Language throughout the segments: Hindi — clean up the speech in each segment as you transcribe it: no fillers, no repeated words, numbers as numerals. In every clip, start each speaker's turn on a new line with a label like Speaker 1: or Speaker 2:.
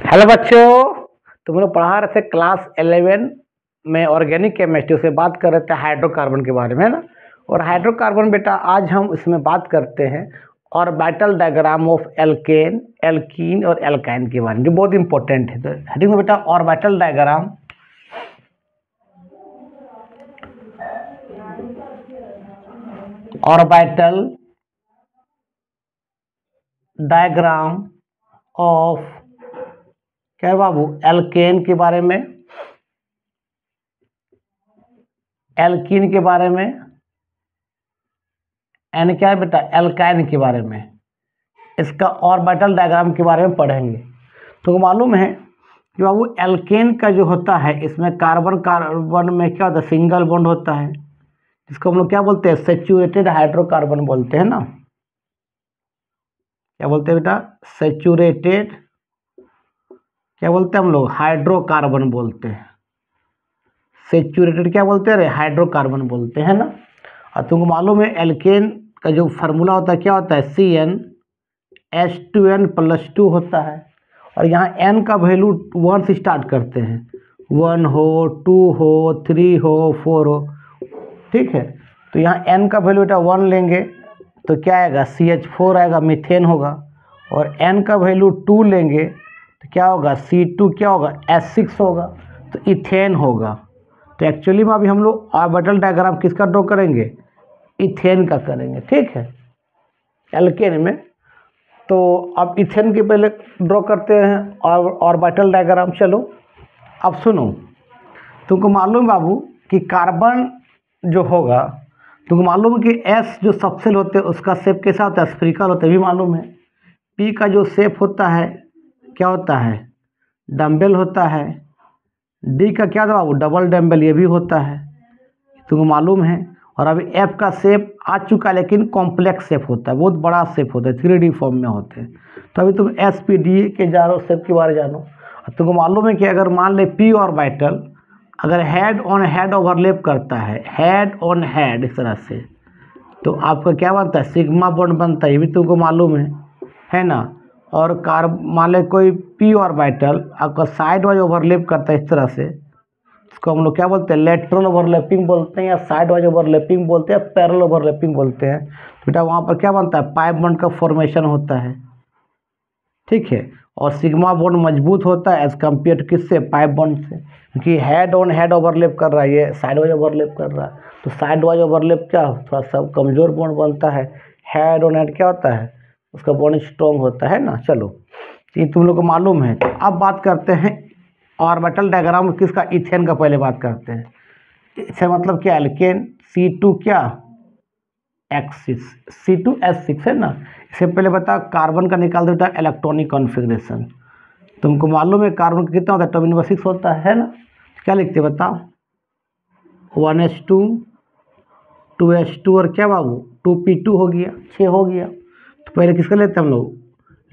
Speaker 1: हेलो बच्चों, तुम लोग पढ़ा रहे थे क्लास 11 में ऑर्गेनिक केमिस्ट्री से बात कर रहे थे हाइड्रोकार्बन के बारे में, है ना। और हाइड्रोकार्बन बेटा आज हम इसमें बात करते हैं orbital diagram of alkene, alkene और एल्काइन के बारे में, जो बहुत इंपॉर्टेंट है। तो हेडिंग में बेटा ऑर्बिटल डायग्राम ऑफ क्या बाबू एल्केन के बारे में, एल्कीन के बारे में एंड क्या है बेटा एल्काइन के बारे में, इसका ऑर्बिटल डायग्राम के बारे में पढ़ेंगे। तो मालूम है कि बाबू एल्केन का जो होता है इसमें कार्बन कार्बन में क्या होता है, सिंगल बॉन्ड होता है, जिसको हम लोग क्या बोलते हैं, सैचुरेटेड हाइड्रोकार्बन बोलते हैं ना। क्या बोलते हैं बेटा, सैचुरेटेड, क्या बोलते हैं हम लोग, हाइड्रोकार्बन बोलते हैं। सैचुरेटेड क्या बोलते हैं, हाइड्रोकार्बन बोलते हैं ना। और तुमको मालूम है एल्केन का जो फार्मूला होता है क्या होता है, CnH2n+2 होता है। और यहाँ n का वैल्यू 1 से स्टार्ट करते हैं, 1 हो, 2 हो, 3 हो, 4 हो, ठीक है। तो यहाँ n का वैल्यू बेटा 1 लेंगे तो क्या आएगा, CH4 आएगा, मीथेन होगा। और n का वैल्यू 2 लेंगे तो क्या होगा, C2 क्या होगा, H6 होगा, तो इथेन होगा। तो एक्चुअली में अभी हम लोग ऑर्बिटल डायग्राम किसका ड्रॉ करेंगे, इथेन का करेंगे, ठीक है, एल्केन में। तो अब इथेन के पहले ड्रॉ करते हैं और ऑर्बिटल डायग्राम। चलो अब सुनो, तुमको मालूम बाबू कि कार्बन जो होगा, तुमको मालूम है कि S जो सबसेल होते हैं उसका शेप कैसा होता है, स्फेरिकल होता है, भी मालूम है। P का जो शेप होता है क्या होता है, डम्बल होता है। D का क्या था बाबू, डबल डम्बल, ये भी होता है, तुमको मालूम है। और अभी F का शेप आ चुका है, लेकिन कॉम्प्लेक्स शेप होता है, बहुत बड़ा शेप होता है, 3D फॉर्म में होते हैं। तो अभी तुम SPD के जानो, शेप के बारे जानो। तुमको मालूम है कि अगर मान ले P ऑर्बिटल अगर हेड ऑन हेड ओवरलैप करता है, हेड ऑन हेड इस तरह से, तो आपका क्या बनता है, सिग्मा बॉन्ड बनता है, ये भी तुमको मालूम है ना। और मान ले कोई P ऑर्बिटल आपका साइड वाइज ओवरलैप करता है इस तरह से, इसको हम लोग क्या बोलते हैं, लेटरल ओवरलैपिंग बोलते हैं, या साइड वाइज ओवरलैपिंग बोलते हैं, पैरेलल ओवरलैपिंग बोलते हैं। तो बेटा वहाँ पर क्या बनता है, पाइप बॉन्ड का फॉर्मेशन होता है, ठीक है। और सिग्मा बॉन्ड मजबूत होता है एज कम्पेयर टू किससे, पाइप बॉन्ड से, क्योंकि हेड ऑन हेड ओवरलैप कर रहा है, ये साइड वाइज ओवरलैप कर रहा है। तो साइड वाइज ओवरलैप क्या थोड़ा सा कमज़ोर बॉन्ड बनता है, हेड ऑन हेड क्या होता है, उसका बॉन्ड स्ट्रॉन्ग होता है ना। चलो ये तुम लोग को मालूम है। तो अब बात करते हैं ऑर्बिटल डायग्राम किसका, इथेन का पहले बात करते हैं। इथेन मतलब क्या, एल्केन, C2 क्या, X6, C2H6 है ना। इससे पहले बता कार्बन का निकाल दो बेटा इलेक्ट्रॉनिक कॉन्फ़िगरेशन। तुमको मालूम है कार्बन का कितना होता है, टर्मिनल 6 होता है ना। क्या लिखते बताओ, 1s2, 2s2 और क्या बाबू 2p2 हो गया, 6 हो गया। तो पहले किसका लेते हैं हम लोग,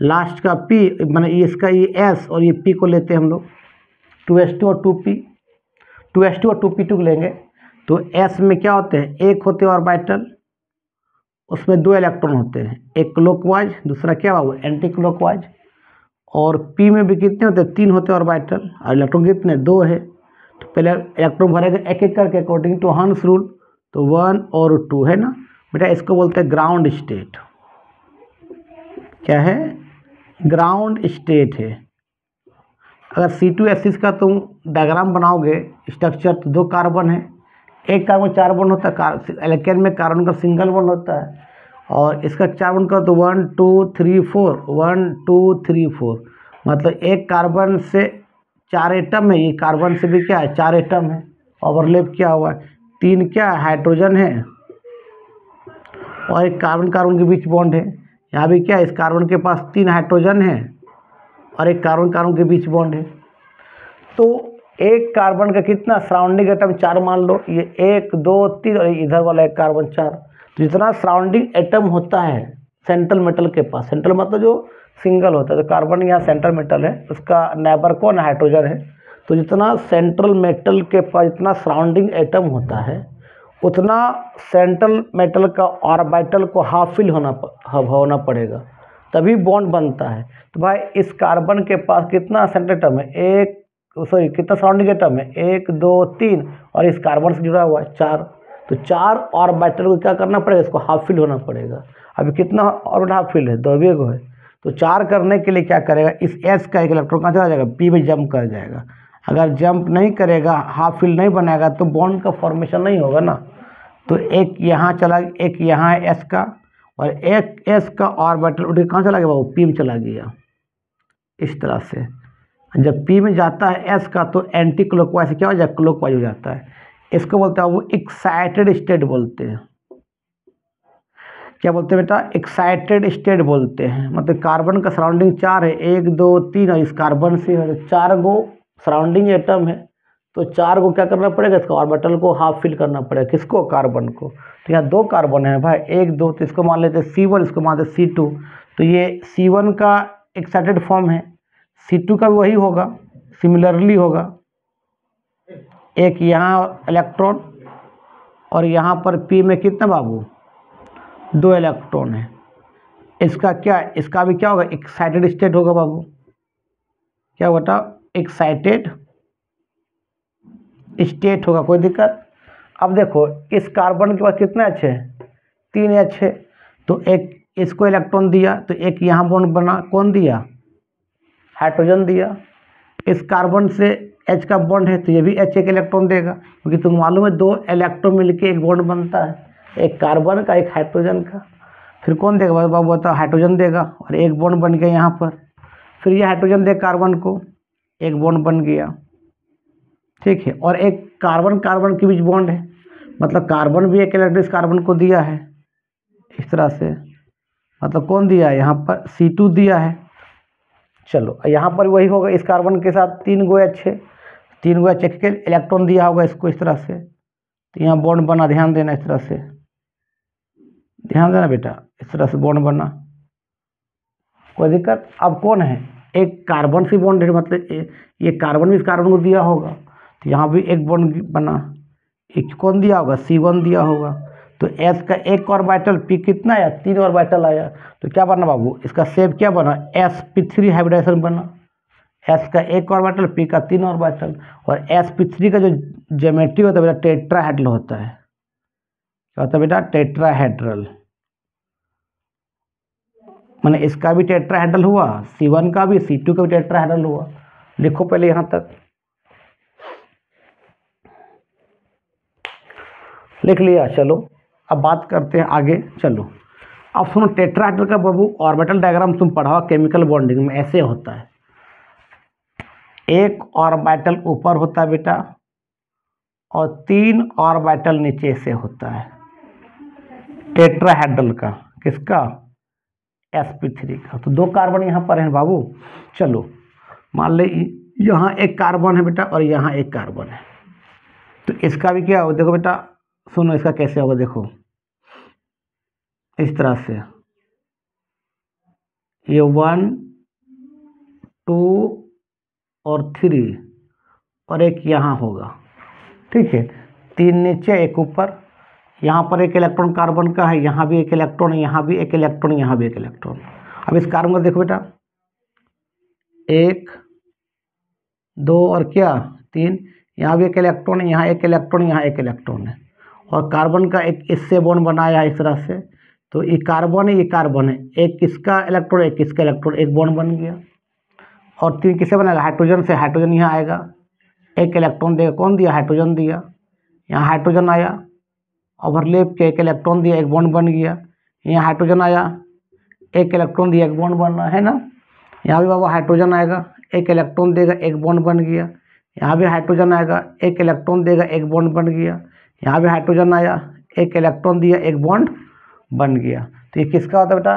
Speaker 1: लास्ट का P, मैंने इसका ये S और ये P को लेते हैं हम लोग, 2s2 और 2p, 2s2 और 2p2 लेंगे। तो S में क्या होते हैं, एक होते हैं ऑर्बिटल, उसमें 2 इलेक्ट्रॉन होते हैं, एक क्लॉकवाइज, दूसरा क्या बाबू एंटी क्लॉकवाइज। और P में भी कितने होते हैं, 3 होते हैं ऑर्बिटल, और इलेक्ट्रॉन कितने, 2 है। तो पहले इलेक्ट्रॉन भरेगा एक एक करके अकॉर्डिंग टू हंस रूल, तो 1 और 2 है ना बेटा। इसको बोलते हैं ग्राउंड स्टेट, क्या है, ग्राउंड स्टेट है। अगर C2H6 का तुम डायग्राम बनाओगे स्ट्रक्चर, तो 2 कार्बन है, एक कार्बन 4 बॉन्ड होता है, एल्केन में कार्बन का सिंगल बॉन्ड होता है, और इसका 4 बॉन्ड का तो 1 2 3 4, 1 2 3 4, मतलब एक कार्बन से 4 एटम है, ये कार्बन से भी क्या है 4 एटम है, ओवरलैप क्या हुआ है, 3 क्या हाइड्रोजन है, और एक कार्बन कार्बन के बीच बॉन्ड है। यहाँ भी क्या है, इस कार्बन के पास 3 हाइड्रोजन है और एक कार्बन कार्बन के बीच बॉन्ड है। तो एक कार्बन का कितना सराउंडिंग एटम 4 मान लो, ये 1 2 3 और इधर वाला एक कार्बन 4। तो जितना सराउंडिंग एटम होता है सेंट्रल मेटल के पास, सेंट्रल मतलब जो सिंगल होता है, तो कार्बन यहाँ सेंट्रल मेटल है, उसका नेबर कौन हाइड्रोजन है। तो जितना सेंट्रल मेटल के पास जितना सराउंडिंग एटम होता है, उतना सेंट्रल मेटल का ऑर्बिटल को हाफ फिल होना पड़ेगा, तभी बॉन्ड बनता है। तो भाई इस कार्बन के पास कितना सेंटर टर्म है, कितना सराउंडिंग टर्म है, 1 2 3, और इस कार्बन से जुड़ा हुआ है 4। तो 4 ऑर्बिटल को क्या करना पड़ेगा, इसको हाफ फिल होना पड़ेगा। अभी कितना ऑर्बिटल हाफ फिल है, 2 को है। तो 4 करने के लिए क्या करेगा, इस S का एक इलेक्ट्रॉन कहाँ चला जाएगा, P में जंप कर जाएगा। अगर जंप नहीं करेगा, हाफ फिल नहीं बनाएगा, तो बॉन्ड का फॉर्मेशन नहीं होगा ना। तो एक यहाँ चला, एक यहाँ है S का, और एक S का ऑर्बिटल उठ के कहाँ चला गया, वो P में चला गया। इस तरह से जब P में जाता है S का, तो एंटी क्लॉकवाइज क्या हो जाए, क्लॉकवाइज हो जाता है। इसको बोलते हैं वो एक्साइटेड स्टेट बोलते हैं। क्या बोलते हैं बेटा, एक्साइटेड स्टेट बोलते हैं। मतलब कार्बन का सराउंडिंग 4 है, 1 2 3, और इस कार्बन से 4 गो सराउंडिंग एटम है। तो 4 को क्या करना पड़ेगा, इसका ऑर्बिटल को हाफ फिल करना पड़ेगा। किसको, कार्बन को। तो यहाँ 2 कार्बन है भाई, 1 2, तो इसको मान लेते हैं C1, इसको मान लेते हैं C2। तो ये C1 का एक्साइटेड फॉर्म है, C2 का भी वही होगा, सिमिलरली होगा। एक यहाँ इलेक्ट्रॉन, और यहाँ पर P में कितना बाबू, 2 इलेक्ट्रॉन है। इसका क्या, इसका भी क्या होगा, एक्साइटेड स्टेट होगा बाबू। क्या बेटा, एक्साइटेड स्टेट होगा, कोई दिक्कत। अब देखो इस कार्बन के पास कितने H है, 3 H है। तो एक इसको इलेक्ट्रॉन दिया, तो एक यहाँ बॉन्ड बना, कौन दिया, हाइड्रोजन दिया। इस कार्बन से H का बॉन्ड है, तो ये भी H एक इलेक्ट्रॉन देगा, क्योंकि तुम मालूम है 2 इलेक्ट्रॉन मिलके एक बॉन्ड बनता है, एक कार्बन का एक हाइड्रोजन का। फिर कौन देगा बाबू, बता, हाइड्रोजन देगा, और एक बॉन्ड बन गया यहाँ पर। फिर ये हाइड्रोजन दे कार्बन को, एक बॉन्ड बन गया, ठीक है। और एक कार्बन कार्बन के बीच बॉन्ड है, मतलब कार्बन भी एक इलेक्ट्रॉन इस कार्बन को दिया है, इस तरह से। मतलब कौन दिया है, यहाँ पर C2 दिया है। चलो यहाँ पर वही होगा, इस कार्बन के साथ 3 गो H है, 3 गो H के इलेक्ट्रॉन दिया होगा इसको, इस तरह से। तो यहाँ बॉन्ड बना, ध्यान देना, इस तरह से ध्यान देना बेटा, इस तरह से बॉन्ड बना, कोई दिक्कत। अब कौन है, एक कार्बन से बॉन्ड है, मतलब ये कार्बन भी इस कार्बन को दिया होगा, तो यहाँ भी एक बॉन्ड बना। एक कौन दिया होगा, C1 दिया होगा। तो S का एक ऑर्बिटल, P कितना आया, 3 ऑर्बिटल आया। तो क्या बना बाबू, इसका शेप क्या बना, sp3 हाइब्रिडाइजेशन बना। S का एक ऑर्बिटल, P का 3 ऑर्बिटल। और sp3 का जो ज्योमेट्री होता है बेटा, टेट्राहेड्रल होता है। क्या होता है बेटा, टेट्राहेड्रल। मैंने इसका भी टेट्राहेड्रल हुआ, C1 का भी, C2 का भी टेट्राहेड्रल हुआ। लिखो पहले यहाँ तक, लिख लिया। चलो अब बात करते हैं आगे। चलो अब सुनो, टेट्राहेड्रल का बाबू ऑर्बिटल डायग्राम तुम पढ़ा केमिकल बॉन्डिंग में, ऐसे होता है। एक ऑर्बिटल ऊपर होता है बेटा, और 3 ऑर्बिटल नीचे से होता है टेट्राहेड्रल का। किसका, sp3 का। तो 2 कार्बन यहाँ पर हैं बाबू। चलो मान ले यहाँ एक कार्बन है बेटा, और यहाँ एक कार्बन है। तो इसका भी क्या होगा, देखो बेटा सुनो, इसका कैसे होगा, देखो इस तरह से। ये 1 2 और 3, और एक यहाँ होगा, ठीक है। 3 नीचे, एक ऊपर। यहाँ पर एक इलेक्ट्रॉन कार्बन का है, यहाँ भी एक इलेक्ट्रॉन, यहाँ भी एक इलेक्ट्रॉन, यहाँ भी एक इलेक्ट्रॉन। अब इस कार्बन को देखो बेटा, 1 2 और क्या 3, यहाँ भी एक इलेक्ट्रॉन है, यहाँ एक इलेक्ट्रॉन, यहाँ एक इलेक्ट्रॉन है। और कार्बन का एक इससे बॉन्ड बनाया है इस तरह से। तो ये कार्बन है, ये कार्बन है, एक किसका इलेक्ट्रॉन, एक किसका इलेक्ट्रॉन, एक बॉन्ड बन गया। और 3 किससे बनेगा, हाइड्रोजन से। हाइड्रोजन यहाँ आएगा, एक इलेक्ट्रॉन देगा, कौन दिया, हाइड्रोजन दिया। यहाँ हाइड्रोजन आया, ओवरलैप के एक इलेक्ट्रॉन दिया, एक बॉन्ड बन गया। यहाँ हाइड्रोजन आया, एक इलेक्ट्रॉन दिया, एक बॉन्ड बन रहा है ना। यहाँ भी बाबा हाइड्रोजन आएगा, एक इलेक्ट्रॉन देगा, एक बॉन्ड बन गया। यहाँ भी हाइड्रोजन आएगा, एक इलेक्ट्रॉन देगा, एक बॉन्ड बन गया। यहाँ भी हाइड्रोजन आया, एक इलेक्ट्रॉन दिया, एक बॉन्ड बन गया। तो ये किसका होता है बेटा,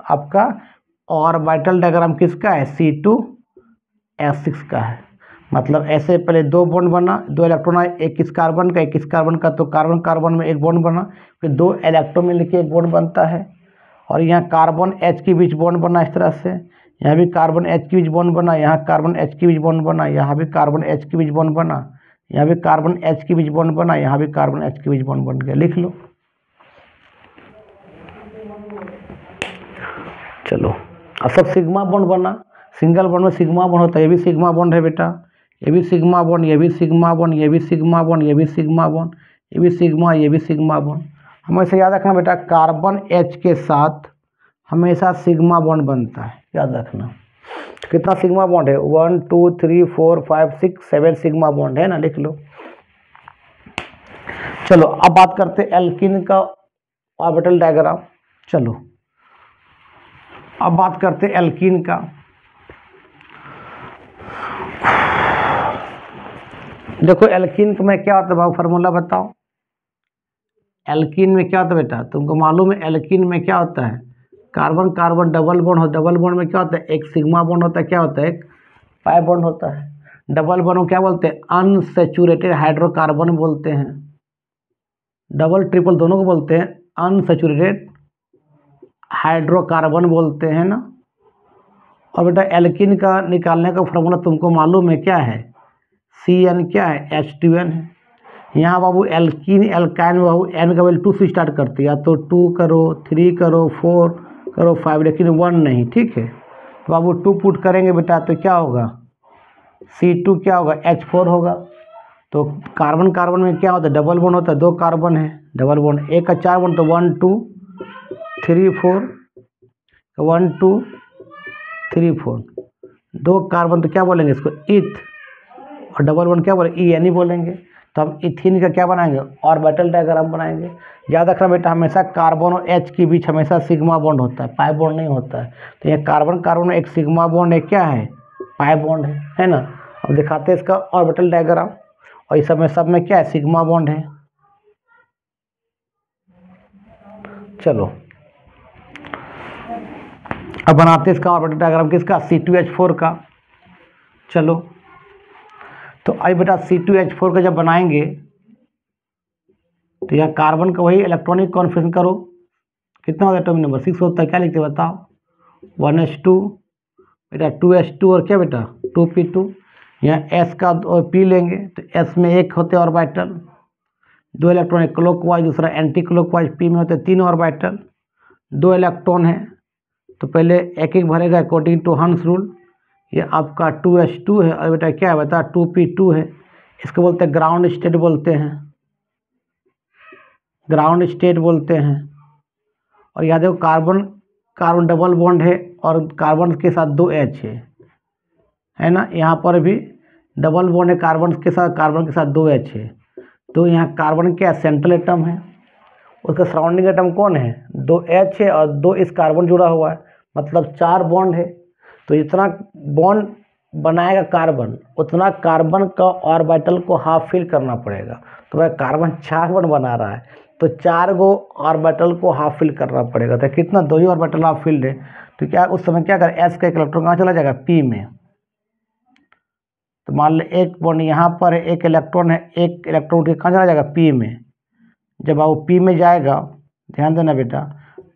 Speaker 1: आपका ऑर्बिटल डायग्राम किसका है, C2S6 का है। मतलब ऐसे पहले 2 बॉन्ड बना, 2 इलेक्ट्रॉन आए, एक किस कार्बन का, एक किस कार्बन का। तो कार्बन कार्बन में एक बॉन्ड बना, फिर 2 इलेक्ट्रॉन में लेके एक बॉन्ड बनता है। और यहाँ कार्बन H के बीच बॉन्ड बना इस तरह से। यहाँ भी कार्बन H के बीच बॉन्ड बना, यहाँ कार्बन H के बीच बॉन्ड बना, यहाँ भी कार्बन H के बीच बॉन्ड बना, यहाँ भी कार्बन H के बीच बॉन्ड बना, यहाँ भी कार्बन H के बीच बॉन्ड बन गया। लिख लो। चलो अब सब सिग्मा बॉन्ड बना, सिंगल बॉन्ड में सिग्मा बॉन्ड होता है, ये भी सिग्मा बॉन्ड है बेटा, ये भी सिग्मा बॉन्ड, ये भी सिग्मा बॉन्ड, ये भी सिग्मा बॉन्ड, ये भी सिग्मा बॉन्ड, ये भी सिग्मा, ये भी सिग्मा बॉन्ड। हमेशा याद रखना बेटा, कार्बन H के साथ हमेशा सिग्मा बॉन्ड बनता है, याद रखना। कितना सिग्मा बॉन्ड है? 1 2 3 4 5 6 7 सिग्मा बॉन्ड है ना, लिख लो। चलो अब बात करते हैं एल्कीन का ऑर्बिटल डायग्राम। चलो अब बात करते हैं एल्कीन का। देखो एल्कीन में क्या होता है बाबू, फार्मूला बताओ। एल्कीन में क्या होता है बेटा, तुमको मालूम है एल्कीन में क्या होता है? कार्बन कार्बन डबल बॉन्ड हो, डबल बॉन्ड में क्या होता है? एक सिग्मा बॉन्ड होता है, क्या होता है? एक पाई बॉन्ड होता है। डबल बॉन्ड को क्या बोलते हैं? अनसैचुरेटेड हाइड्रोकार्बन बोलते हैं। डबल ट्रिपल दोनों को बोलते हैं अनसैचुरेटेड हाइड्रोकार्बन बोलते हैं ना। और बेटा एल्कीन का निकालने का फार्मूला तुमको मालूम है क्या है? CN क्या है? H2N है। यहाँ बाबू एल्कीन एल्काइन में बाबू N का वैल्यू 2 से स्टार्ट करती है, या तो 2 करो, 3 करो, 4 करो, 5, लेकिन 1 नहीं, ठीक है। तो बाबू 2 पुट करेंगे बेटा तो क्या होगा? C2 क्या होगा? H4 होगा। तो कार्बन कार्बन में क्या होता है? डबल बॉन्ड होता है, 2 कार्बन है, डबल बॉन्ड, एक का 4 बॉन्ड, तो 1 2 3 4, 1 2 3 4, 2 कार्बन तो क्या बोलेंगे इसको? ईथ, और डबल बॉन्ड क्या बोलेंगे? EN बोलेंगे। तो हम इथिन का क्या बनाएंगे? ऑर्बिटल डायग्राम बनाएंगे। याद रखना बेटा, हमेशा कार्बन और H के बीच हमेशा सिग्मा बॉन्ड होता है, पाई बॉन्ड नहीं होता है। तो ये कार्बन कार्बन में एक सिग्मा बॉन्ड है, क्या है? पाई बॉन्ड है ना। अब दिखाते हैं इसका ऑर्बिटल डायग्राम, और इस सब में क्या है? सिग्मा बॉन्ड है। चलो अब बनाते हैं इसका ऑर्बिटल डायग्राम, किसका? C2H4 का। चलो तो आई बेटा C2H4 का जब बनाएंगे तो यहाँ कार्बन का वही इलेक्ट्रॉनिक कॉन्फिगरेशन करो, कितना होता है? एटॉमिक नंबर 6 होता है। क्या लिखते बताओ? 1s2 बेटा, 2s2 और क्या बेटा? 2p2। यहाँ S का और P लेंगे तो S में एक होते हैं ऑर्बिटल, 2 इलेक्ट्रॉन क्लॉकवाइज, दूसरा एंटी क्लॉकवाइज। P में होते हैं 3 ऑर्बिटल, 2 इलेक्ट्रॉन है। तो पहले एक एक भरेगा अकॉर्डिंग टू हंस रूल। ये आपका 2s2 है, और बेटा क्या है बता? 2p2 है। इसको बोलते हैं ग्राउंड स्टेट बोलते हैं, ग्राउंड स्टेट बोलते हैं। और याद देखो कार्बन कार्बन डबल बॉन्ड है, और कार्बन के साथ 2 H है ना। यहाँ पर भी डबल बॉन्ड है कार्बन के साथ 2 H है। तो यहाँ कार्बन क्या सेंट्रल एटम है, उसका सराउंडिंग एटम कौन है? 2 H है, और 2 इस कार्बन जुड़ा हुआ है, मतलब 4 बॉन्ड है। तो जितना बॉन्ड बनाएगा कार्बन, उतना कार्बन का ऑर्बिटल को हाफ फिल करना पड़ेगा। तो वह कार्बन 4 बॉन्ड बना रहा है, तो 4 गो ऑर्बिटल को हाफ फिल करना पड़ेगा। तो कितना? 2 ही ऑर्बिटल हाफ फिल्ड है। तो क्या उस समय क्या करें? S का एक इलेक्ट्रॉन कहाँ चला जाएगा? P में। तो मान ले एक बॉन्ड यहाँ पर है, एक इलेक्ट्रॉन है, एक इलेक्ट्रॉन कहाँ चला जाएगा? P में। जब वो P में जाएगा, ध्यान देना बेटा,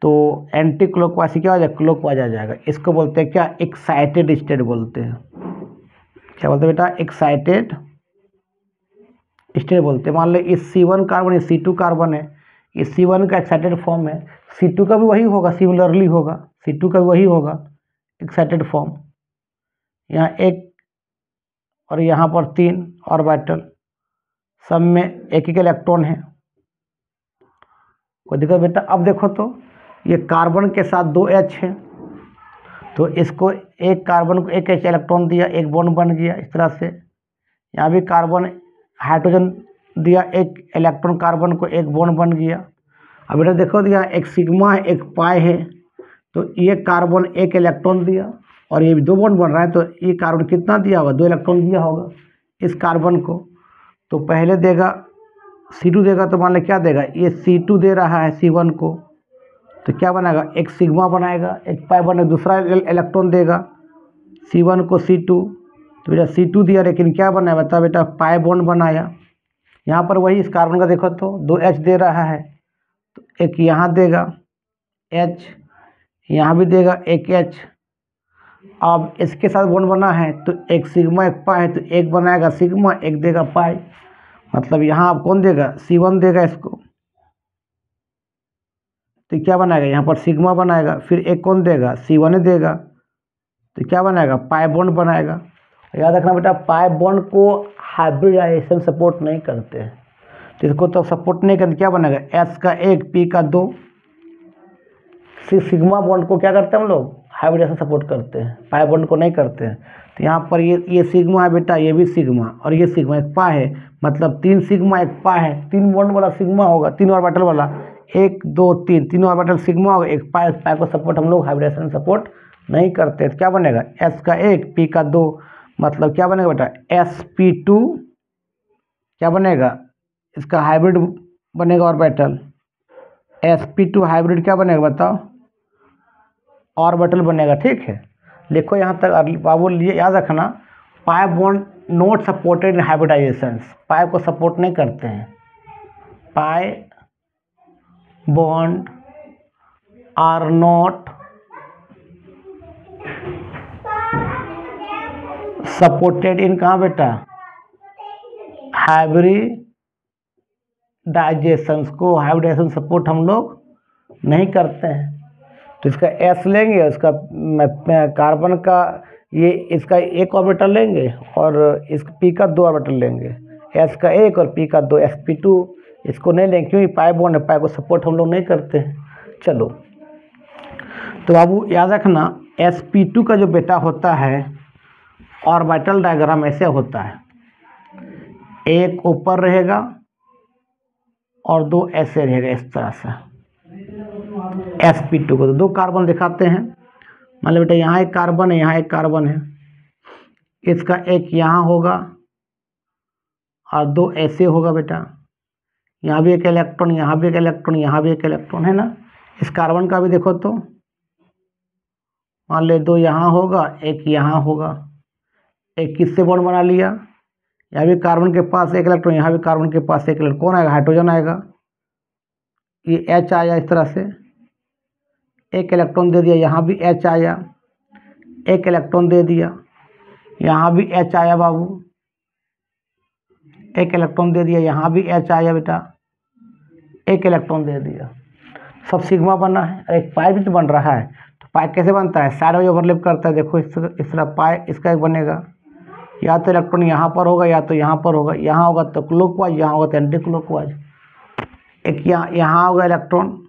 Speaker 1: तो एंटी क्लॉकवाइज क्या हो जाएगा? क्लॉकवाइज आ जाएगा। इसको बोलते हैं क्या? एक्साइटेड स्टेट बोलते हैं। क्या बोलते हैं बेटा? एक्साइटेड स्टेट बोलते हैं। मान ले इस C1 कार्बन, इस C2 कार्बन है, इस C1 का एक्साइटेड फॉर्म है, C2 का भी वही होगा, सिमिलरली होगा, C2 का भी वही होगा एक्साइटेड फॉर्म। यहाँ एक और यहाँ पर 3 ऑर्बिटल, सब में एक एक इलेक्ट्रॉन है। कोई दिक्कत बेटा? अब देखो तो ये कार्बन के साथ 2 H है, तो इसको एक कार्बन को एक H इलेक्ट्रॉन दिया, एक बॉन्ड बन गया इस तरह से। यहाँ भी कार्बन हाइड्रोजन दिया, एक इलेक्ट्रॉन कार्बन को, एक बॉन्ड बन गया। अब बेटा देखो तो यहाँ एक सिग्मा है, एक पाई है, तो ये कार्बन एक इलेक्ट्रॉन दिया, और ये 2 बॉन्ड बन रहा है, तो ये कार्बन कितना दिया होगा? 2 इलेक्ट्रॉन दिया होगा इस कार्बन को। तो पहले देगा C2 देगा, तो मान ले क्या देगा? ये C2 दे रहा है C1 को, तो क्या बनाएगा? एक सिग्मा बनाएगा, एक पाई बनेगा, दूसरा इलेक्ट्रॉन देगा C1 को C2। तो बेटा C2 दिया, लेकिन क्या बनाया बता बेटा? पाई बॉन्ड बनाया। यहाँ पर वही इस कार्बन का देखो तो 2 H दे रहा है, तो एक यहाँ देगा H, यहाँ भी देगा एक H। अब इसके साथ बॉन्ड बना है, तो एक सिग्मा एक पाई है, तो एक बनाएगा सिग्मा, एक देगा पाई। मतलब यहाँ आप कौन देगा? C1 देगा इसको, तो क्या बनाएगा? यहाँ पर सिग्मा बनाएगा। फिर एक कौन देगा? C1 देगा, तो क्या बनाएगा, पाई बॉन्ड बनाएगा। याद रखना बेटा, पाई बॉन्ड को हाइब्रिडाइजेशन सपोर्ट नहीं करते हैं, तो इसको तो सपोर्ट नहीं करते, क्या बनेगा, एस का 1 पी का 2। सिग्मा बॉन्ड को क्या करते हैं हम लोग, हाइब्रिडाइजेशन सपोर्ट करते हैं, पाई बॉन्ड को नहीं करते हैं। तो यहाँ पर ये सिग्मा है बेटा, ये भी सिग्मा और ये सिग्मा, एक पाई है, मतलब 3 सिग्मा 1 पाई है, 3 बॉन्ड वाला सिग्मा होगा, 3 ऑर्बिटल वाला, 1 2 3, तीनों ऑर्बिटल सिग्मा होगा, एक पाई, पाई को सपोर्ट हम लोग हाइब्रिडाइजेशन सपोर्ट नहीं करते। तो क्या बनेगा, एस का 1 पी का 2, मतलब क्या बनेगा बेटा, sp2 क्या बनेगा, इसका हाइब्रिड बनेगा ऑर्बिटल, sp2 हाइब्रिड क्या बनेगा बताओ, ऑर्बिटल बनेगा। ठीक है, देखो यहाँ तक बाबू लिए याद रखना, pi bond not supported in hybridization, pi को सपोर्ट नहीं करते हैं, pi bond are not supported in कहाँ बेटा, हाइब्रिडाइजेशन को हाइब्रिडाइजेशन सपोर्ट हम लोग नहीं करते हैं। तो इसका एस लेंगे, उसका कार्बन का ये इसका 1 ऑर्बिटल लेंगे और इस पी का 2 ऑर्बिटल लेंगे, एस का 1 और पी का 2, sp2 इसको नहीं लेंगे क्योंकि पाई बॉन्ड है, पाई को सपोर्ट हम लोग नहीं करते हैं। चलो तो बाबू याद रखना, sp2 का जो बेटा होता है ऑर्बिटल डायग्राम ऐसे होता है, एक ऊपर रहेगा और 2 ऐसे रहेगा, इस तरह से। sp2 को तो 2 कार्बन दिखाते हैं, मान लो बेटा यहाँ एक कार्बन है, यहाँ एक कार्बन है, इसका 1 यहाँ होगा और 2 ऐसे होगा बेटा, यहाँ भी एक इलेक्ट्रॉन, यहाँ भी एक इलेक्ट्रॉन, यहाँ भी एक इलेक्ट्रॉन है ना। इस कार्बन का भी देखो तो मान ले 2 यहाँ होगा, 1 यहाँ होगा, एक किससे बॉन्ड बना लिया, यहाँ भी कार्बन के पास 1 इलेक्ट्रॉन, यहाँ भी कार्बन के पास 1 इलेक्ट्रॉन, कौन आएगा, हाइड्रोजन आएगा, ये H आया, इस तरह से 1 इलेक्ट्रॉन दे दिया, यहाँ भी H आया, 1 इलेक्ट्रॉन दे दिया, यहाँ भी H आया बाबू, 1 इलेक्ट्रॉन दे दिया, यहाँ भी H आया बेटा, 1 इलेक्ट्रॉन दे दिया, सब सिग्मा बना है। और एक पाई भी तो बन रहा है, तो पाई कैसे बनता है, साइड वाइज ओवरलैप करता है, देखो इस तरह पाई इसका एक बनेगा, या तो इलेक्ट्रॉन यहाँ पर होगा या तो यहाँ पर होगा, यहाँ होगा तो क्लॉकवाइज, यहाँ होगा तो एंटी क्लॉकवाइज। एक यहाँ होगा इलेक्ट्रॉन,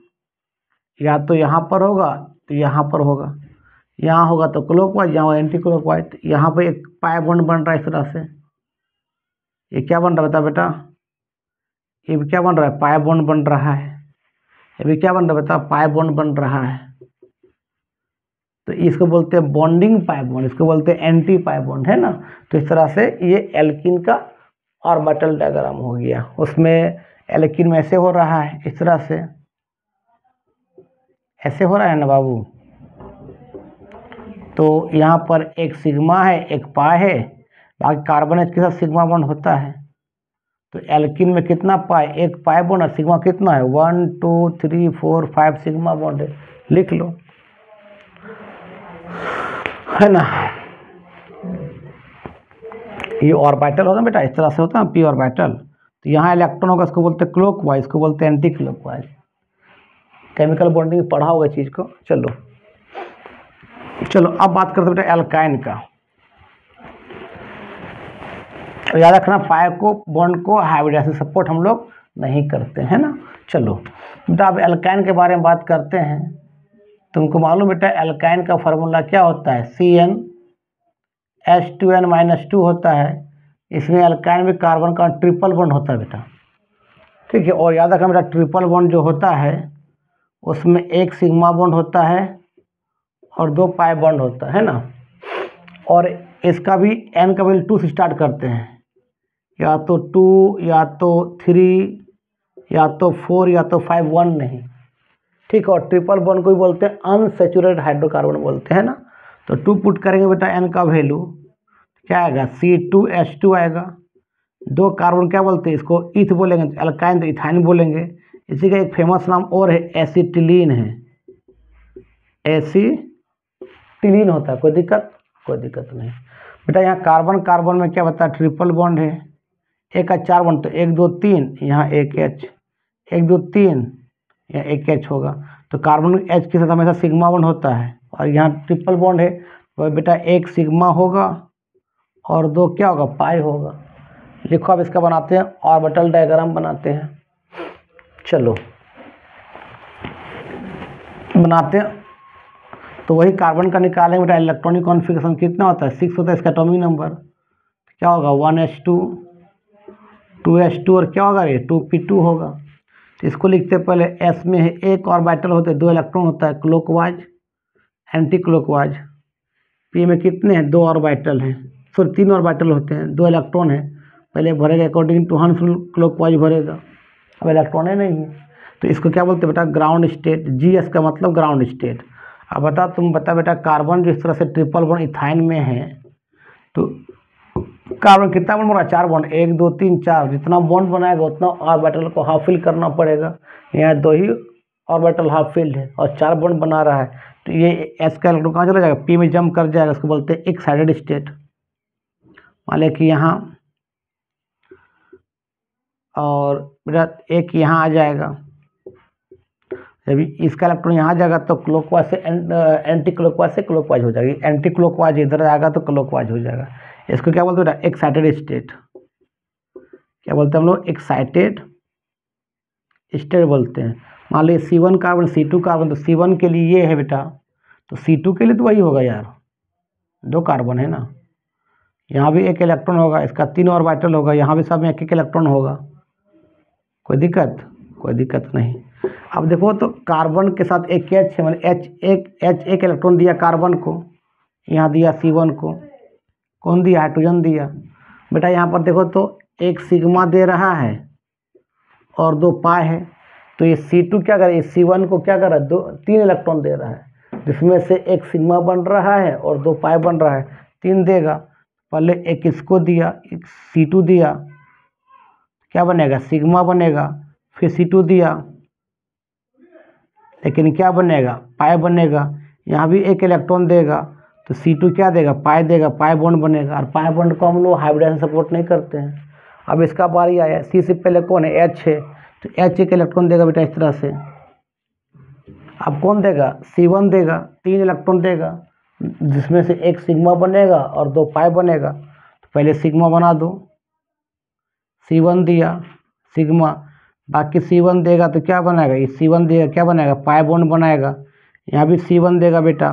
Speaker 1: या तो यहाँ पर होगा तो यहाँ पर होगा, यहाँ होगा तो क्लॉकवाइज, यहाँ होगा एंटी क्लॉकवाइज। यहाँ पर एक पाई बॉन्ड बन रहा है इस तरह से, ये क्या बन रहा है बता बेटा, ये भी क्या बन रहा है, पाई बॉन्ड बन रहा है, ये भी क्या बन रहा है बता, पाई बॉन्ड बन रहा है। तो इसको बोलते हैं बॉन्डिंग पाई बॉन्ड, इसको बोलते हैं एंटी पाई बॉन्ड, है ना। तो इस तरह से ये एल्कीन का ऑर्बिटल डायग्राम हो गया, उसमें एल्कीन में ऐसे हो रहा है, इस तरह से ऐसे हो रहा है ना बाबू। तो यहाँ पर एक सिग्मा है, एक पाई है, बाकी कार्बन के साथ सिग्मा बॉन्ड होता है। तो एल्कीन में कितना पाई, एक पाई बॉन्ड, और सिग्मा कितना है, 1 2 3 4 5 सिग्मा बॉन्ड है, लिख लो, है ना। ये ऑर्बिटल होता है बेटा, इस तरह से होता है पी ऑर्बिटल। तो यहाँ इलेक्ट्रॉन होगा, इसको बोलते हैं क्लॉकवाइज, इसको बोलते हैं एंटी क्लॉकवाइज। केमिकल बॉन्डिंग में पढ़ा होगा चीज़ को। चलो अब बात करते हैं बेटा एल्काइन का। याद रखना, पाई को बॉन्ड को हाइब्रिडाइजेशन सपोर्ट हम लोग नहीं करते हैं ना। चलो बेटा अब एल्काइन के बारे में बात करते हैं। तुमको मालूम बेटा एल्काइन का फार्मूला क्या होता है, CnH2n-2 होता है। इसमें एल्काइन में कार्बन का ट्रिपल बॉन्ड होता है बेटा, ठीक है। और याद रखना बेटा, ट्रिपल बॉन्ड जो होता है उसमें 1 सिग्मा बॉन्ड होता है और 2 पाई बॉन्ड होता है ना। और इसका भी n का वैल्यू 2 से स्टार्ट करते हैं, या तो 2 या तो 3 या तो 4 या तो 5, 1 नहीं, ठीक है। और ट्रिपल बॉन्ड को भी बोलते हैं अनसैचुरेटेड हाइड्रोकार्बन बोलते हैं ना। तो 2 पुट करेंगे बेटा, n का वैल्यू क्या आएगा, C2H2 आएगा। 2 कार्बन क्या बोलते हैं, इसको ईथ बोलेंगे, एल्काइन तो इथाइन बोलेंगे। इसी का एक फेमस नाम और है, एसिटिलीन है, एसिटिलीन होता है। कोई दिक्कत नहीं बेटा। यहाँ कार्बन कार्बन में क्या बता, ट्रिपल बॉन्ड है, 1 का 4 बॉन्ड, तो 1 2 3 यहाँ 1 H, 1 2 3 यहाँ 1 H होगा। तो कार्बन H के साथ हमेशा सिग्मा बॉन्ड होता है, और यहाँ ट्रिपल बॉन्ड है वह बेटा एक सिग्मा होगा और 2 क्या होगा, पाई होगा। लिखो अब इसका बनाते हैं, ऑर्बिटल डायग्राम बनाते हैं। चलो बनाते हैं। तो वही कार्बन का निकालेंगे बेटा, इलेक्ट्रॉनिक कॉन्फ़िगरेशन कितना होता है, 6 होता है इसका एटॉमिक नंबर। क्या होगा 1s2 2s2 और क्या होगा ये 2p2 होगा। तो इसको लिखते पहले, s में है एक ऑर्बिटल होते हैं, 2 इलेक्ट्रॉन होता है क्लॉकवाइज एंटी क्लॉकवाइज। p में कितने हैं, 2 ऑर्बिटल हैं, सॉरी 3 ऑर्बिटल होते हैं, 2 इलेक्ट्रॉन है। पहले भरेगा अकॉर्डिंग टू हंस क्लॉकवाइज भरेगा, अब इलेक्ट्रॉन है नहीं है। तो इसको क्या बोलते हैं बेटा, ग्राउंड स्टेट। GS का मतलब ग्राउंड स्टेट। अब तुम बता बेटा, कार्बन जिस तरह से ट्रिपल बॉन्ड इथाइन में है, तो कार्बन कितना बॉन्ड बना, 4 बॉन्ड, 1 2 3 4। जितना बॉन्ड बनाएगा उतना ऑर्बिटल को हाफ फिल करना पड़ेगा। यहाँ 2 ही ऑर्बिटल हाफ फिल्ड है और 4 बॉन्ड बना रहा है, तो ये एस का इलेक्ट्रॉन कहाँ चला जाएगा, p में जंप कर जाएगा। इसको बोलते हैं एक्साइटेड स्टेट। मान लिया कि यहाँ और बेटा एक यहाँ आ जाएगा, जब इसका इलेक्ट्रॉन यहाँ जाएगा तो क्लॉकवाइज से एंटी क्लॉकवाइज से क्लॉकवाइज हो जाएगी, एंटी क्लॉकवाइज इधर आएगा तो क्लॉकवाइज हो जाएगा। इसको क्या बोलते हैं बेटा, एक्साइटेड स्टेट। क्या बोलते हैं हम लोग, एक्साइटेड स्टेट बोलते हैं। मान लीजिए C1 कार्बन C2 कार्बन, तो C1 के लिए ये है बेटा, तो C2 के लिए तो वही होगा यार, 2 कार्बन है ना। यहाँ भी एक इलेक्ट्रॉन होगा, इसका 3 ऑर्बिटल होगा, यहाँ भी सब में एक इलेक्ट्रॉन होगा। कोई दिक्कत, कोई दिक्कत नहीं। अब देखो तो कार्बन के साथ एक H है, मतलब H एक इलेक्ट्रॉन दिया कार्बन को, यहाँ दिया C1 को, कौन दिया, हाइड्रोजन दिया। बेटा यहाँ पर देखो तो एक सिग्मा दे रहा है और 2 पाई है, तो ये C2 क्या करे, C1 को क्या कर रहा है, 3 इलेक्ट्रॉन दे रहा है, जिसमें से एक सिग्मा बन रहा है और 2 पाई बन रहा है, 3 देगा। पहले एक इसको दिया, एक C2 दिया, क्या बनेगा, सिग्मा बनेगा। फिर C2 दिया, लेकिन क्या बनेगा, पाई बनेगा। यहाँ भी एक इलेक्ट्रॉन देगा, तो C2 क्या देगा, पाई देगा, पाई बॉन्ड बनेगा। और पाई बॉन्ड को हम लोग हाइब्रिडाइजेशन सपोर्ट नहीं करते हैं। अब इसका बारी आया, C से पहले कौन है, H है, तो H एक इलेक्ट्रॉन देगा बेटा इस तरह से। अब कौन देगा, C1 देगा, 3 इलेक्ट्रॉन देगा, जिसमें से एक सिग्मा बनेगा और 2 पाई बनेगा। तो पहले सिग्मा बना दो, C1 दिया सिग्मा, बाकी C1 देगा तो क्या बनाएगा, ये C1 देगा क्या बनाएगा, पाई बॉन्ड बनाएगा। यहाँ भी C1 देगा बेटा,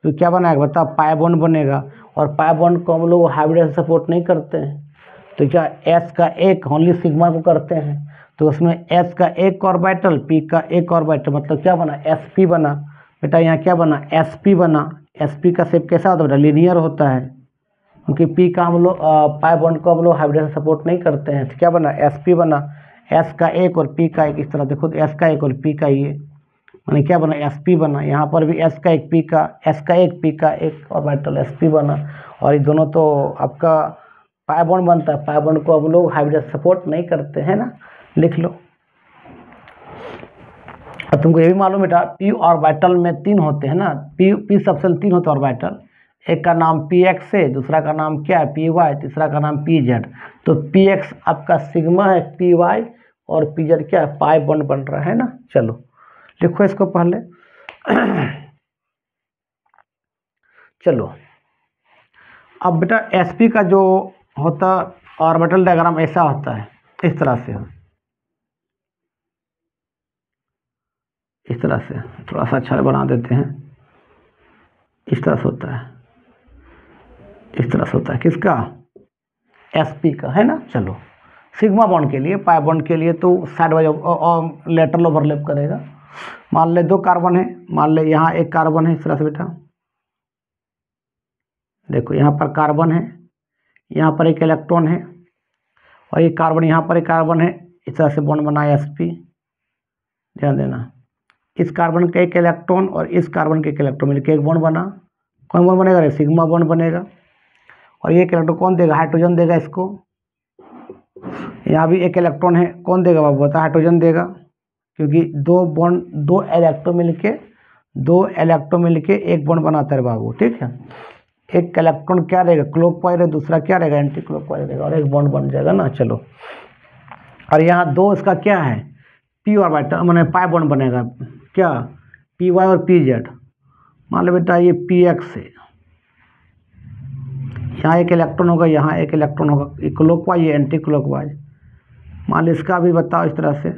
Speaker 1: तो क्या बनाएगा बता, पाई बॉन्ड बनेगा। और पाई बॉन्ड को हम लोग हाइब्रिडाइजेशन सपोर्ट नहीं करते हैं, तो क्या S का एक ओनली सिग्मा को करते हैं, तो उसमें S का एक ऑर्बिटल, P का एक ऑर्बिटल, मतलब क्या बना, sp बना। बेटा यहाँ क्या बना, sp बना। sp का शेप कैसा होता है बेटा, लीनियर होता है, क्योंकि P का हम लोग पाई बॉन्ड को हम लोग हाइब्रिडाइजेशन सपोर्ट नहीं करते हैं। तो क्या बना, sp बना। S का एक और P का एक, इस तरह देखो तो S का एक और P का ये, मैंने क्या बना, sp बना। यहाँ पर भी S का एक P का, S का एक P का एक ऑर्बिटल sp बना। और ये दोनों तो आपका पाई बॉन्ड बनता है, पाई बॉन्ड को हम लोग हाइब्रिडाइजेशन सपोर्ट नहीं करते हैं ना, लिख लो। और तुमको ये भी मालूम बेटा, P ऑर्बिटल में 3 होते हैं ना, P सबसे 3 होते हैं ऑर्बिटल। एक का नाम PX है, दूसरा का नाम क्या है PY, तीसरा का नाम PZ। तो PX आपका सिग्मा है, PY और PZ क्या है, पाई बॉन्ड बन रहा है ना। चलो लिखो इसको पहले। चलो अब बेटा sp का जो होता ऑर्बिटल डायग्राम ऐसा होता है, इस तरह से, इस तरह से थोड़ा सा अच्छा बना देते हैं। इस तरह से होता है, इस तरह से होता है, किसका, sp का, है ना। चलो सिग्मा बॉन्ड के लिए, पाई बॉन्ड के लिए तो साइड वाइज लेटरल ओवरलैप करेगा। मान ले 2 कार्बन है, मान ले यहाँ एक कार्बन है, इस तरह से बेटा देखो, यहाँ पर कार्बन है, यहाँ पर एक इलेक्ट्रॉन है, और ये कार्बन, यहाँ पर एक कार्बन है, इस तरह से बॉन्ड बनाया sp। ध्यान देना, इस कार्बन का एक इलेक्ट्रॉन और इस कार्बन के एक इलेक्ट्रॉन मिलकर एक बॉन्ड बना, कौन बॉन्ड बनेगा, सिग्मा बॉन्ड बनेगा। और ये एक इलेक्ट्रॉन कौन देगा, हाइड्रोजन देगा इसको। यहाँ भी एक इलेक्ट्रॉन है, कौन देगा बाबू बता, हाइड्रोजन देगा, क्योंकि 2 इलेक्ट्रॉन मिलके एक बॉन्ड बनाता है बाबू, ठीक है। एक इलेक्ट्रॉन क्या रहेगा, क्लॉकवाइज, दूसरा क्या रहेगा, एंटी क्लॉकवाइज रहेगा, और एक बॉन्ड बन जाएगा ना। चलो, और यहाँ 2 इसका क्या है, P ऑर्बिटल, मैंने पाई बॉन्ड बनेगा, क्या PY और PZ। मान लो बेटा ये पी एक्स है, यहाँ एक इलेक्ट्रॉन होगा, यहाँ एक इलेक्ट्रॉन होगा, ये क्लॉकवाइज ये एंटी क्लॉकवाइज। मान लो इसका भी बताओ इस तरह से,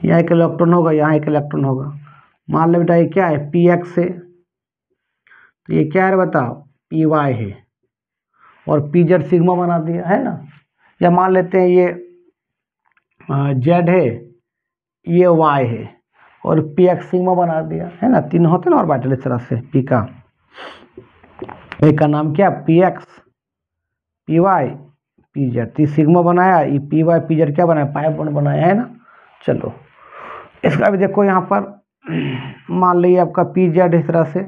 Speaker 1: यहाँ एक इलेक्ट्रॉन होगा, यहाँ एक इलेक्ट्रॉन होगा। मान लो बेटा ये क्या है, पी एक्स है, तो ये क्या है बताओ, पी वाई है, और पी जेड सिग्मा बना दिया है ना। या मान लेते हैं ये जेड है, ये वाई है, और पी एक्स सिग्मा बना दिया है ना। तीन होते ना ऑर्बिटल इस तरह से, पी का, एक का नाम क्या, P X, P Y, P Z, तो सिग्मा बनाया, ये पी वाई पी जेड क्या बनाया, पाई बॉन्ड बनाया है ना। चलो इसका भी देखो, यहाँ पर मान लीजिए आपका पी जेड इस तरह से,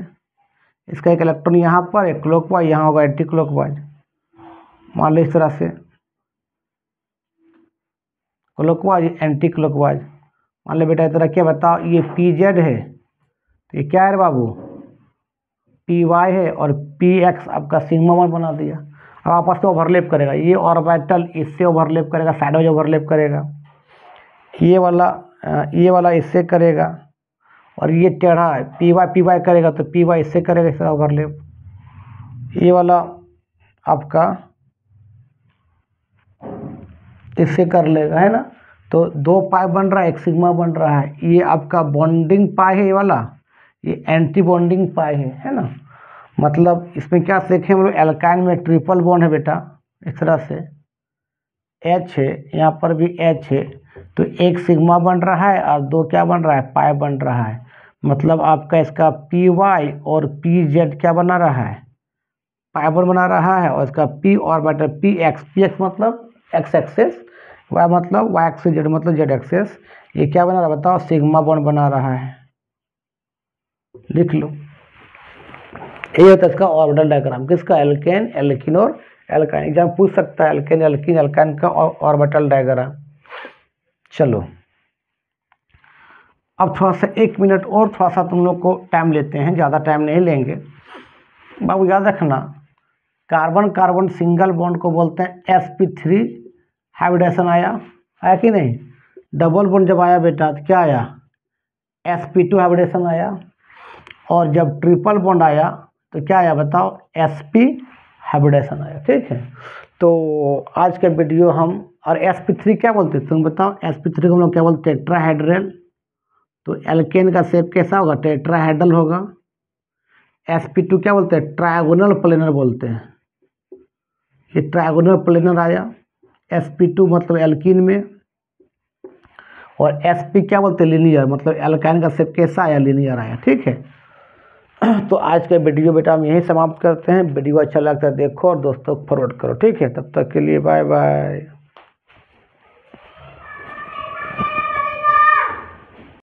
Speaker 1: इसका एक इलेक्ट्रॉन यहाँ पर, एक क्लॉकवाइज, यहाँ होगा एंटी क्लॉकवाइज। मान लो इस तरह से क्लॉकवाइज एंटी क्लॉकवाइज। मान लो बेटा इस तरह क्या बताओ, ये पी जेड है, तो ये क्या है बाबू, पी वाई है, और पी एक्स आपका सिग्मा वन बना दिया। अब आपस में ओवरलैप करेगा, ये ऑर्बिटल इससे ओवरलैप करेगा, साइडवाइज ओवरलैप करेगा, ये वाला इससे करेगा, और ये टेढ़ा है, पी वाई करेगा तो पी वाई इससे करेगा, इस तरह ओवरलैप। ये वाला आपका इससे कर लेगा, है ना। तो दो पाई बन रहा है, एक सिग्मा बन रहा है। ये आपका बॉन्डिंग पाई है, ये वाला, ये एंटी बॉन्डिंग पाई है ना। मतलब इसमें क्या सीखे हम लोग, एल्काइन में ट्रिपल बॉन्ड है बेटा, इस तरह से H है, यहाँ पर भी H है, तो एक सिग्मा बन रहा है और दो क्या बन रहा है, पाई बन रहा है। मतलब आपका इसका पी वाई और पी जेड क्या बना रहा है, पाई बॉन्ड बना रहा है, और इसका पी ऑर्बिटल पी एक्स मतलब एक्स एक्सेस, वाई मतलब वाई एक्सेस, जेड मतलब जेड एक्सेस, ये क्या बना रहा है बताओ, सिग्मा बॉन्ड बना रहा है। लिख लो, ये होता है इसका ऑर्बिटल डायग्राम, किसका, एल्केन, एल्किन और एल्काइन। एग्जाम पूछ सकता है एल्केन, एल्किन, एल्काइन का ऑर्बिटल डायग्राम। चलो अब थोड़ा सा 1 मिनट और थोड़ा सा तुम लोग को टाइम लेते हैं, ज़्यादा टाइम नहीं लेंगे बाबू। याद रखना, कार्बन कार्बन सिंगल बॉन्ड को बोलते हैं sp3 हाइब्रिडेशन। आया कि नहीं। डबल बॉन्ड जब आया बेटा तो क्या आया, sp2 हाइब्रिडेशन आया। और जब ट्रिपल बॉन्ड आया तो क्या आया बताओ, sp हाइब्रिडेशन आया। ठीक है, तो आज का वीडियो हम, और sp3 क्या बोलते हैं तुम बताओ, sp3 को हम लोग क्या बोलते हैं, टेट्राहेड्रल। तो एल्केन का शेप कैसा होगा, टेट्राहेड्रल होगा। sp2 क्या बोलते हैं, ट्रायगोनल प्लेनर बोलते हैं। ये ट्रायगोनल प्लेनर आया sp2 मतलब एल्कीन में, और sp क्या बोलते हैं, लीनियर, मतलब एल्काइन का शेप कैसा आया, लीनियर आया। ठीक है, तो आज का वीडियो बेटा हम यहीं समाप्त करते हैं। वीडियो अच्छा लगता है देखो और दोस्तों को फॉरवर्ड करो। ठीक है, तब तक के लिए बाय बाय।